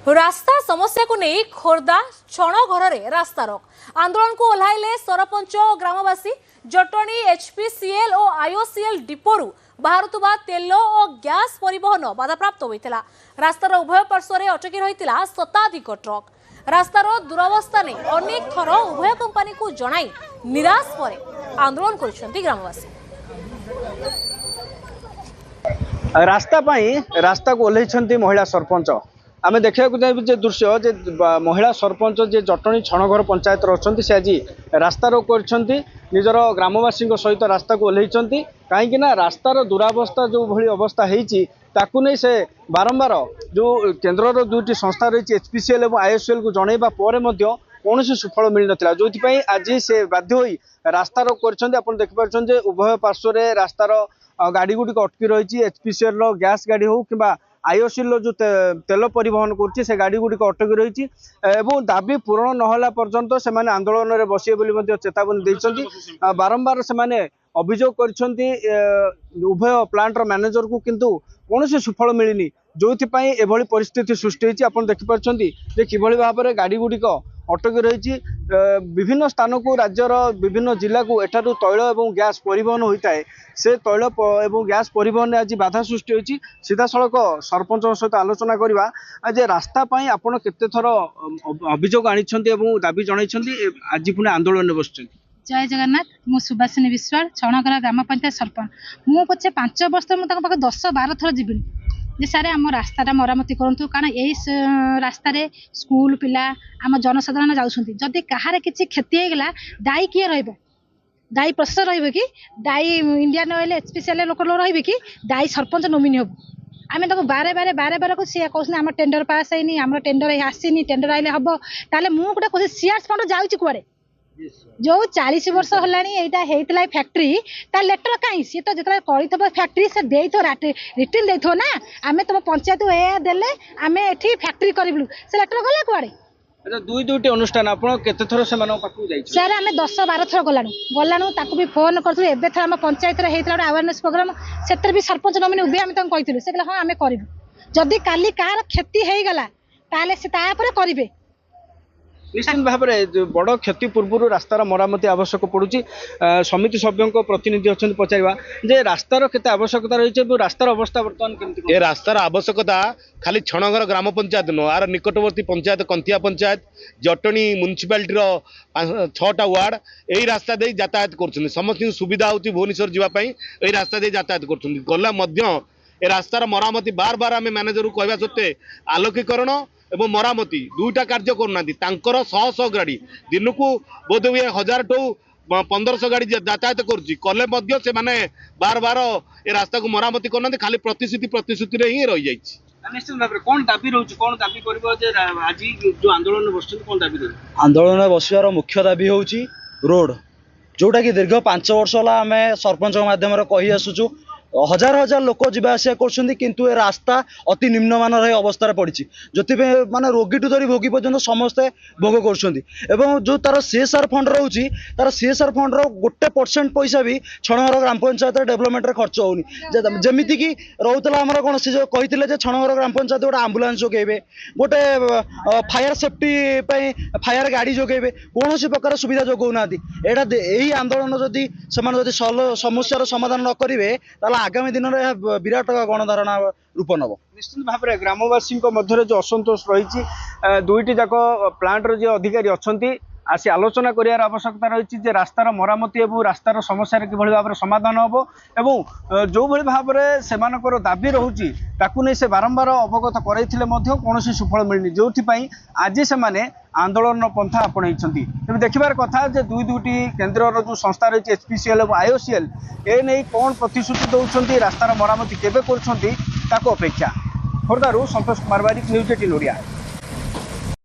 रास्ता समस्या को नहीं खोर्धा छणघर में रास्ता रोक आंदोलन को ओह्लाइले सरपंच और ग्रामवासी। जटणी एचपीसीएल और आईओसीएल डिपोरु बाहरुवा तेल और गैस परिवहन बाधाप्राप्त होता। रास्तार उभय पार्श्व में अटकी रही शताधिक ट्रक। रास्तार दुरावस्था ने अनेक थर उभय कंपानी को जनाई निराश पर आंदोलन कर ग्रामवासी। रास्ता को ओह्लैछन्ति महिला सरपंच। आमे देखा जे दृश्य जे महिला सरपंच जे जटणी छणघर पंचायत अच्छा से आज रास्ता रोक कर निजर ग्रामवासी सहित रास्ता को ओह्लैछन्ति। कहीं रास्तार दुरावस्था जो भली अवस्था होती नहीं से बारंबार जो केन्द्र दुईटी संस्था रही एचपीसीएल और आईओसीएल को जनइबा कौन सुफल मिल ना जो आज से बाध्य होई रास्ता रोक कर देखिए उभय पार्श्व रास्तार गाड़ी गुड़िक अटकी रही एचपीसीएल गैस गाड़ी हो कि आईओसीएल जो तेल परिवहन कर गाड़ी गुड़िक अटकी रही दाबी पूरण नहला पर्यंत से आंदोलन में बसिए चेतावनी देते। बारंबार से अभियोग कर उभय प्लांटर मैनेजर को किंतु कौन सुफल मिलनी जो एभली परिस्थिति सृष्टि होती। आप देखिए कि भाव में गाड़ी गुड़िक अटकी रही विभिन्न स्थान को राज्यर विभिन्न जिला को एठारू तैल और गैस परिवहन होता है से तैल और गैस परिवहन आज बाधा सृष्टि होती। सीधा सड़क सरपंच सहित आलोचना करवा जे रास्ता आपड़ केते थर अभियोग आनी दाबी जनई आज पुणी आंदोलन में बस। जय जगन्नाथ मु सुभाषिनी विश्वाल छणघर ग्राम पंचायत सरपंच मु पछे 5 वर्ष मुझे 10-12 थर जीवन जे सारे आम रास्ता मरामती करूँ कारण यही रास्तार स्कूल पिला आम जनसाधारण जाऊँगी जदि कहार किसी क्षति होगा दायी किए दायी प्रशासन रही कि दायी इंडियन ऑयल एचपीसीएल लोक रही कि दायी सरपंच नोमिनी हम आम तक बारे बारे को सी कहते आम टेंडर पास है आम टेंडर आसनी टेंडर आइले हम ताले मु गोटे कहूँ सीआरएस फंड जाऊँगी कुआड़े जो 40 वर्ष होता फैक्ट्री ता लेटर कहीं सी तो जो फैक्ट्री से रिटर्न दे ना आम तुम पंचायत देले आम ये फैक्ट्री करूँ से लेटर गला कुआड़े। दुईटी अनुष्ठान सर आम 10-12 थर गलाणु ताकू भी फोन करूँ एवं थर आम पंचायत अवेयरनेस प्रोग्राम से भी सरपंच नमिनी उभे आम कही से हाँ आम करूँ जदि काली कहार क्षति होगला से करेंगे निश्चित भाव में बड़ क्षति पूर्व रास्तार मरामती आवश्यक पड़ुची। समिति सभ्यों प्रतिनिधि अच्छा पचारा जे रास्तार केते आवश्यकता रही रास्तार अवस्था बर्तमान ये रास्तार आवश्यकता खाली छणघर ग्राम पंचायत नुह आर निकटवर्ती पंचायत कंथिया पंचायत जटणी म्युनिसिपालिटी 6टा वार्ड यही रास्ता दे यातायात कर समस्त सुविधा होती भुवनेश्वर जावाई यही रास्ता दे यातायात कर गला ए रास्तार मरामती बार बार आम मैनेजर को कहवा सत्वे आलोकीकरण एवं मरामती दुईटा कार्य करना शह गाड़ी दिन को बोध हुए 1000 टू 1500 गाड़ी यातायात कले बार बार ए रास्ता को मरामती करना खाली प्रतिश्रुति ही रही जाइए। निश्चित भाव में कौन दाबी रोच कौन दाबी कर आज जो आंदोलन बस कौन दाबी आंदोलन में बसार मुख्य दाबी हूँ रोड जोटा कि दीर्घ 5 वर्ष है आम सरपंच मध्यम कही आसुचु हजार हजार लोक जावासिया कर रास्ता अति निम्नमान अवस्था पड़ी जो माने रोगी टू धरी भोगी पर्यटन समस्ते भोग कर जो तार सीएसआर फंड रोचे तार सीएसआर फंड ₹1% पैसा भी छणघर ग्राम पंचायत डेवलपमेंट खर्च होनी जमीती कि रोला आमर कौन से कही छणघर ग्राम पंचायत गोटे आंबुलांस जोगेबे गोटे फायर सेफ्टी फायर गाड़ी जोगेबे कौन प्रकार सुविधा जोगौना यही आंदोलन जदि समस्यार समाधान न करेंगे आगामी दिन में विराट गणधारणा रूप नब। निश्चित भाव में ग्रामवासी मध्य जो असंतोष रही दुईटी जाक प्लांटर जो अधिकारी अच्छा आसी आलोचना करार आवश्यकता रही रास्तार मरामती और रास्तार समस्या कि भाव में समाधान हम और जो भाव में से दाबी रोचे नहीं से बारंबार अवगत कर कौन सुफल मिलनी जो आज से आंदोलन पंथा आपणई तेज देखार कथा दुईटी केन्द्र जो संस्था रही एचपीसीएल और आईओसीएल ए नहीं कौन प्रतिश्रुति दौरान रास्तार मरामती केवे कर अपेक्षा। खोर्धारू संतोष कुमार बारिक, न्यूज 18 ओडिया।